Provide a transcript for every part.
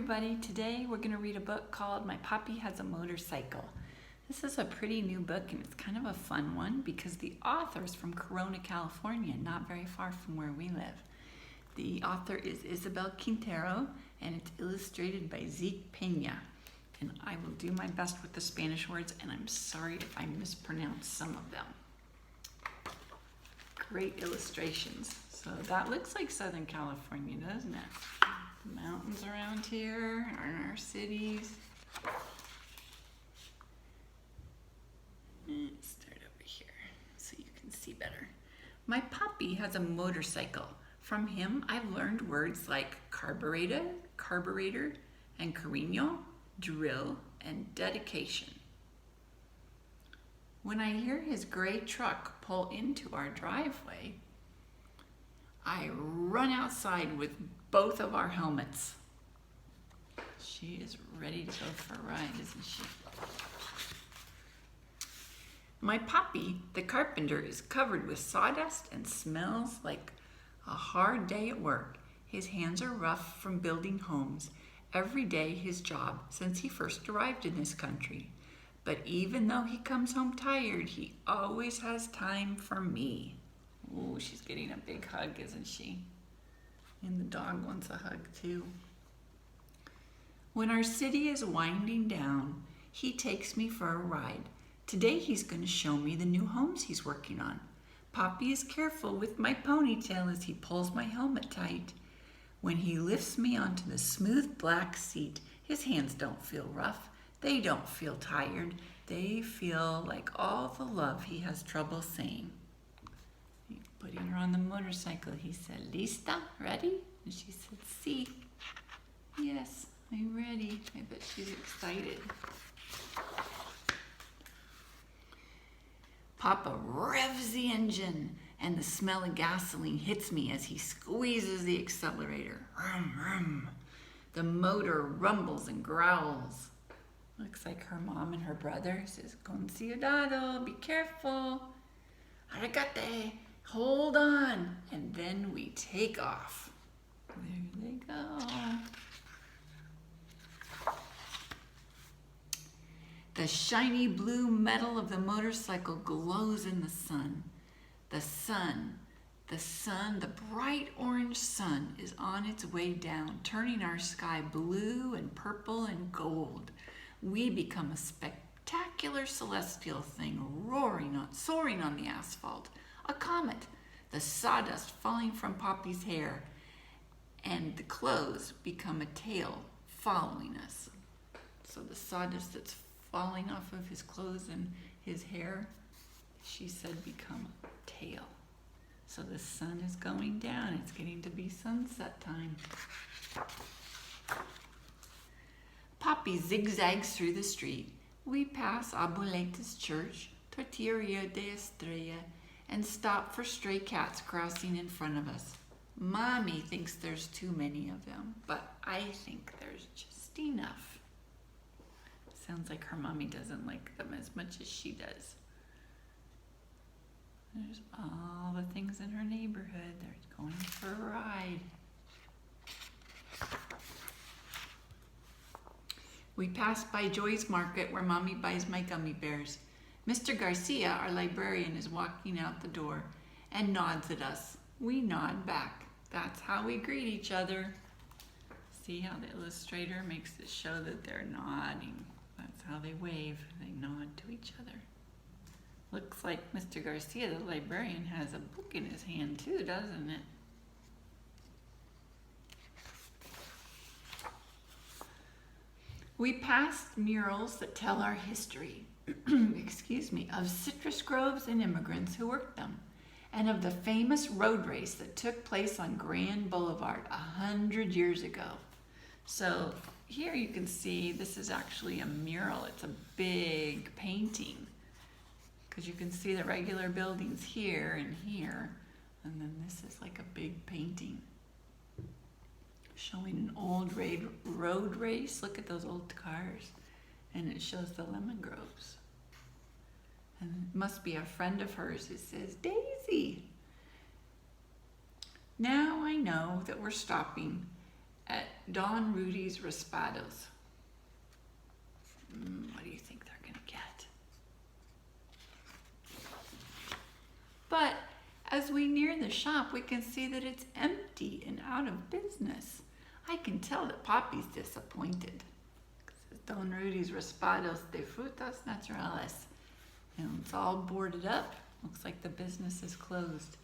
everybody. Today we're going to read a book called My Papi Has a Motorcycle. This is a pretty new book and it's kind of a fun one because the author is from Corona, California, not very far from where we live. The author is Isabel Quintero and it's illustrated by Zeke Pena. And I will do my best with the Spanish words and I'm sorry if I mispronounce some of them. Great illustrations. So that looks like Southern California, doesn't it? The mountains around here are our cities. Let's start over here so you can see better. My Papi has a motorcycle. From him, I've learned words like carburetor, and cariño, drill, and dedication. When I hear his gray truck pull into our driveway, I run outside with both of our helmets. She is ready to go for a ride, isn't she? My Papi, the carpenter, is covered with sawdust and smells like a hard day at work. His hands are rough from building homes. Every day his job since he first arrived in this country. But even though he comes home tired, he always has time for me. Ooh, she's getting a big hug, isn't she? And the dog wants a hug too. When our city is winding down, he takes me for a ride. Today he's going to show me the new homes he's working on. Papi is careful with my ponytail as he pulls my helmet tight. When he lifts me onto the smooth black seat, his hands don't feel rough. They don't feel tired. They feel like all the love he has trouble saying. Putting her on the motorcycle, he said, "Lista? Ready?" And she said, "Sí." Yes, I'm ready. I bet she's excited. Papa revs the engine and the smell of gasoline hits me as he squeezes the accelerator. Vroom, vroom. The motor rumbles and growls. Looks like her mom and her brother says, "Con cuidado, be careful. Arregate. Hold on," and then we take off. There they go. The shiny blue metal of the motorcycle glows in the sun. The bright orange sun is on its way down, turning our sky blue and purple and gold. We become a spectacular celestial thing soaring on the asphalt. A comet, the sawdust falling from Papi's hair, and the clothes become a tail following us. So the sawdust that's falling off of his clothes and his hair, she said, become a tail. So the sun is going down. It's getting to be sunset time. Papi zigzags through the street. We pass Abuelita's church, Tortilleria de Estrella, and stop for stray cats crossing in front of us. Mommy thinks there's too many of them, but I think there's just enough. Sounds like her mommy doesn't like them as much as she does. There's all the things in her neighborhood. They're going for a ride. We pass by Joy's Market where Mommy buys my gummy bears. Mr. Garcia, our librarian, is walking out the door and nods at us. We nod back. That's how we greet each other. See how the illustrator makes it show that they're nodding. That's how they wave. They nod to each other. Looks like Mr. Garcia, the librarian, has a book in his hand too, doesn't it? We passed murals that tell our history. Of citrus groves and immigrants who worked them, and of the famous road race that took place on Grand Boulevard 100 years ago. So here you can see this is actually a mural. It's a big painting because you can see the regular buildings here and here, and then this is like a big painting showing an old road race. Look at those old cars. And it shows the lemon groves. And it must be a friend of hers. It says, "Daisy." Now I know that we're stopping at Don Rudy's Raspados. What do you think they're going to get? But as we near the shop, we can see that it's empty and out of business. I can tell that Papi's disappointed. It says Don Rudy's Raspados de Frutas Naturales. And it's all boarded up. Looks like the business is closed.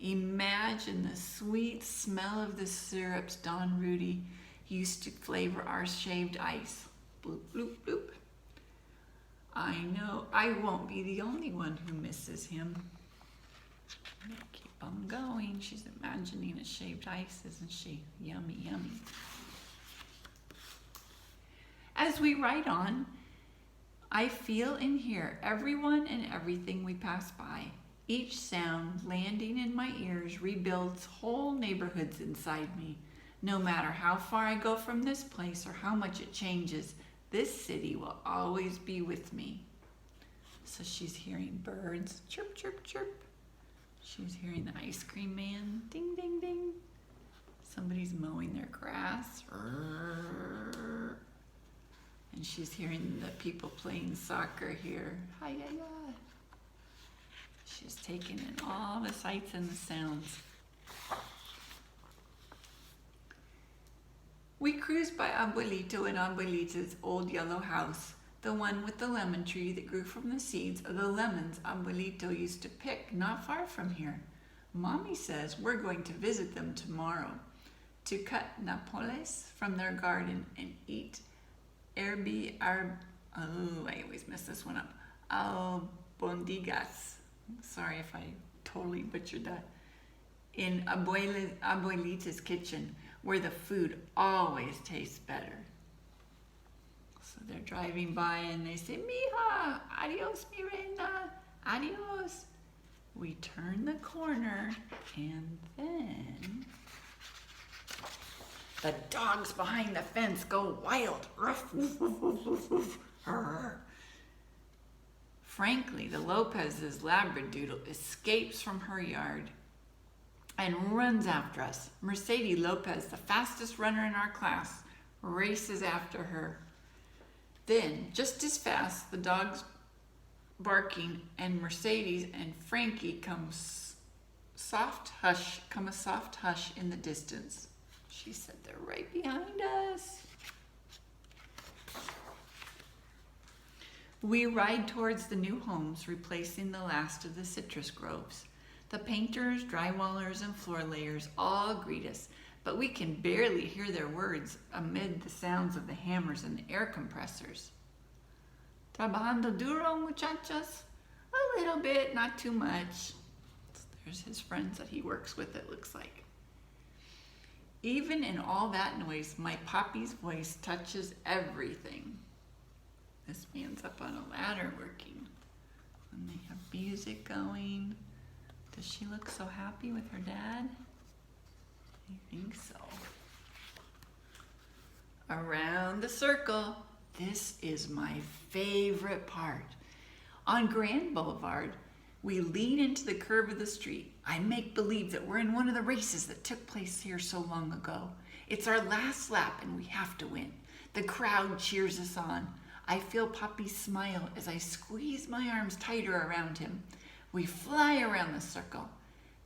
Imagine the sweet smell of the syrups Don Rudy used to flavor our shaved ice. Bloop, bloop, bloop. I know I won't be the only one who misses him. Keep on going. She's imagining a shaved ice, isn't she? Yummy, yummy. As we ride on, I feel and hear everyone and everything we pass by. Each sound landing in my ears rebuilds whole neighborhoods inside me. No matter how far I go from this place or how much it changes, this city will always be with me. So she's hearing birds chirp, chirp, chirp. She's hearing the ice cream man ding, ding, ding. Somebody's mowing their grass. And she's hearing the people playing soccer here. Hi-ya-ya. She's taking in all the sights and the sounds. We cruised by Abuelito and Abuelita's old yellow house, the one with the lemon tree that grew from the seeds of the lemons Abuelito used to pick not far from here. Mommy says we're going to visit them tomorrow to cut napoles from their garden and eat I always mess this one up. Albondigas. Sorry if I totally butchered that. In Abuelita's kitchen, where the food always tastes better. So they're driving by and they say, Mija, adios, mi reina, adios. We turn the corner and then the dogs behind the fence go wild. Ruff, woof, woof, woof, woof, woof. Frankly, the Lopez's Labradoodle escapes from her yard and runs after us. Mercedes Lopez, the fastest runner in our class, races after her. Then, just as fast, the dogs barking and Mercedes and Frankie come a soft hush in the distance. She said they're right behind us. We ride towards the new homes, replacing the last of the citrus groves. The painters, drywallers, and floor layers all greet us, but we can barely hear their words amid the sounds of the hammers and the air compressors. Trabajando duro, muchachos? A little bit, not too much. There's his friends that he works with, it looks like. Even in all that noise, my Papi's voice touches everything. This man's up on a ladder working. And they have music going. Does she look so happy with her dad? I think so. Around the circle. This is my favorite part. On Grand Boulevard, we lean into the curve of the street. I make believe that we're in one of the races that took place here so long ago. It's our last lap and we have to win. The crowd cheers us on. I feel Papi smile as I squeeze my arms tighter around him. We fly around the circle.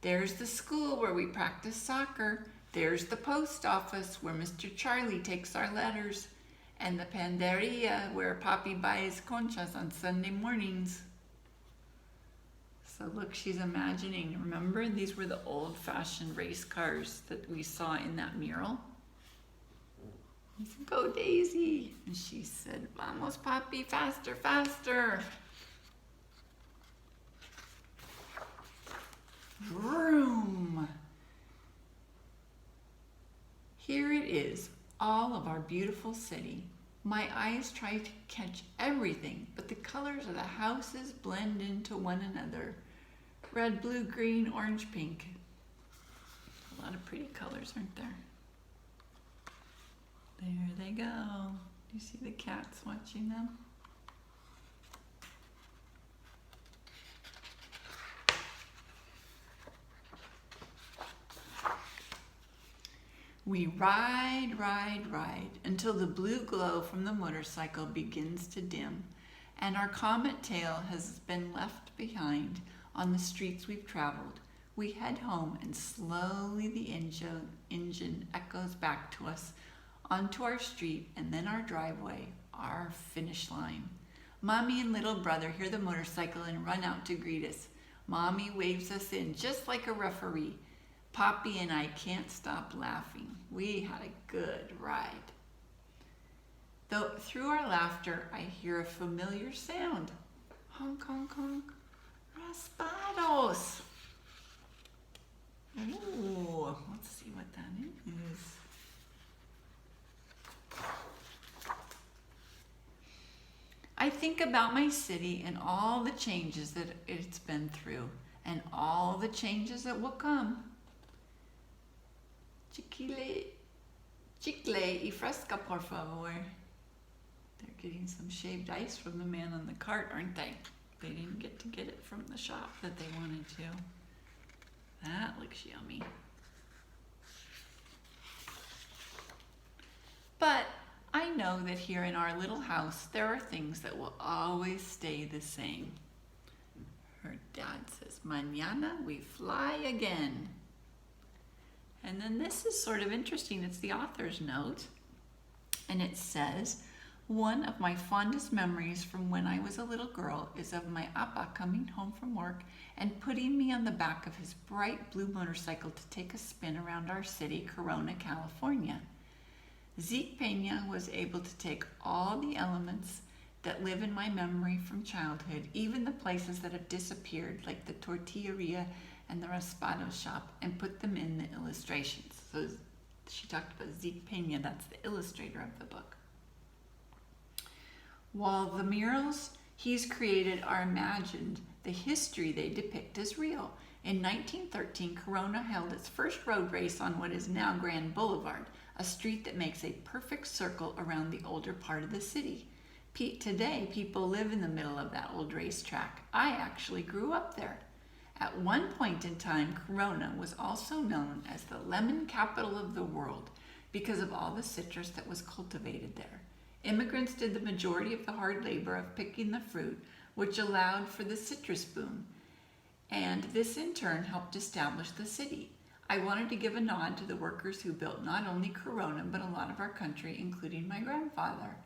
There's the school where we practice soccer. There's the post office where Mr. Charlie takes our letters. And the panderia where Papi buys conchas on Sunday mornings. So look, she's imagining. Remember, these were the old-fashioned race cars that we saw in that mural? He said, go Daisy. And she said, vamos Papi, faster, faster. Vroom. Here it is, all of our beautiful city. My eyes try to catch everything, but the colors of the houses blend into one another. Red, blue, green, orange, pink. A lot of pretty colors, aren't there? There they go. Do you see the cats watching them? We ride, ride, ride until the blue glow from the motorcycle begins to dim and our comet tail has been left behind on the streets we've traveled. We head home and slowly the engine echoes back to us onto our street and then our driveway, our finish line. Mommy and little brother hear the motorcycle and run out to greet us. Mommy waves us in just like a referee. Papi and I can't stop laughing. We had a good ride. Though through our laughter, I hear a familiar sound. Honk, honk, honk. Raspados. Ooh, let's see what that is. I think about my city and all the changes that it's been through and all the changes that will come. Chicle y fresca, por favor. They're getting some shaved ice from the man on the cart, aren't they? They didn't get to get it from the shop that they wanted to. That looks yummy. But I know that here in our little house, there are things that will always stay the same. Her dad says, Mañana we fly again. And then this is sort of interesting. It's the author's note. And it says, one of my fondest memories from when I was a little girl is of my Appa coming home from work and putting me on the back of his bright blue motorcycle to take a spin around our city, Corona, California. Zeke Peña was able to take all the elements that live in my memory from childhood, even the places that have disappeared, like the tortilleria and the raspado shop, and put them in the illustrations. So she talked about Zeke Peña, that's the illustrator of the book. While the murals he's created are imagined, the history they depict is real. In 1913, Corona held its first road race on what is now Grand Boulevard, a street that makes a perfect circle around the older part of the city. Today, people live in the middle of that old racetrack. I actually grew up there. At one point in time, Corona was also known as the lemon capital of the world because of all the citrus that was cultivated there. Immigrants did the majority of the hard labor of picking the fruit, which allowed for the citrus boom. And this in turn helped establish the city. I wanted to give a nod to the workers who built not only Corona, but a lot of our country, including my grandfather.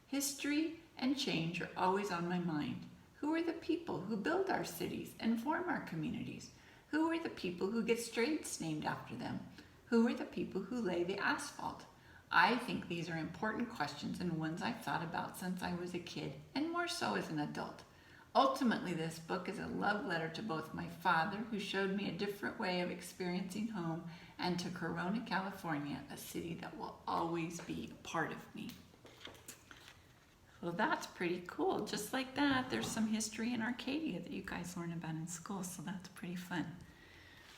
History and change are always on my mind. Who are the people who build our cities and form our communities? Who are the people who get streets named after them? Who are the people who lay the asphalt? I think these are important questions and ones I've thought about since I was a kid, and more so as an adult. Ultimately, this book is a love letter to both my father, who showed me a different way of experiencing home, and to Corona, California, a city that will always be a part of me. Well, that's pretty cool. Just like that, there's some history in Arcadia that you guys learn about in school, so that's pretty fun.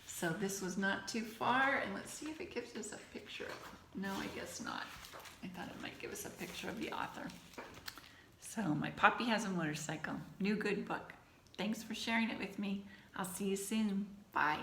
So this was not too far, and let's see if it gives us a picture. No, I guess not. I thought it might give us a picture of the author. So my Papi has a motorcycle. New good book. Thanks for sharing it with me. I'll see you soon. Bye.